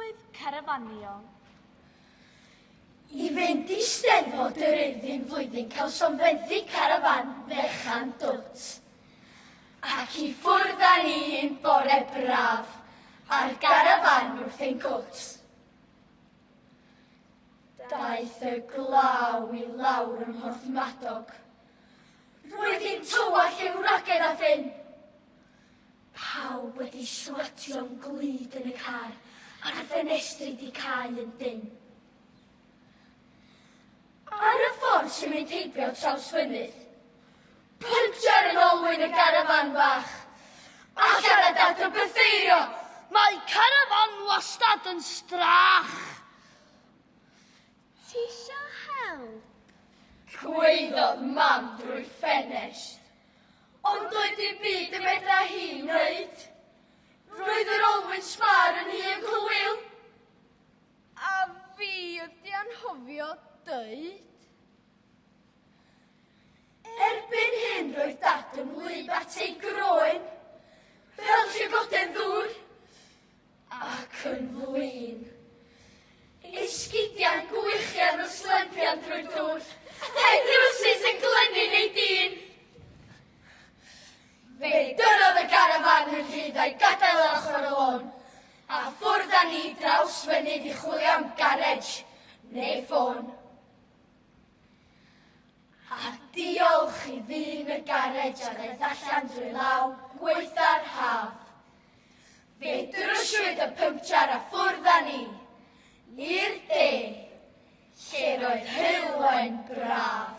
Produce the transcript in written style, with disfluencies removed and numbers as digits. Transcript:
Cyhoeddigrwydd carafaniol. I fynd i Steddfod yr Urddin flwyddyn cael sonfeddi carafan fechan dwt. Ac i ffwrdd â ni un bore braf a'r garafan wrth ein cwt. Daeth y glaw i lawr ym Mhorthmadog. Roedd hi'n tywall i'w ragen a ffyn. Pawb wedi swatio'n glud yn y car a'r ffenestri di cael yn dyn. Ar y ffordd sy'n mynd heibio traws fynydd, pyntiar yn olwyn y garafan fach, a siarad at o bytheirio. Mae carafan wastad yn strach. Ti isio help? Gweiddodd mam drwy'r ffenest, ond doedd dim byd y medra hi wneud. Roedd yr olwyn sbar yn hi yn clwyl. A fi ydi anghofio dweud. Erbyn hyn roedd dad yn wlyb at ei groen, fel llygoden ddŵr, ac yn flin. Esgidiau'n gwychian o slempian drwy'r dŵr, a'i drwsys yn glynu'n ei dyn. Fe dynnodd y garafan yn hyd a'i gadael ar ochr y lôn, a ffwrdd â ni draws fynydd i chwilio am garej neu ffôn. A diolch i ddyn y garej a ddaeth allan drwy law gweitha'r haf. Fe drwsiwyd y pynctiar a ffwrdd â ni i'r de, lle roedd Hylwen braf.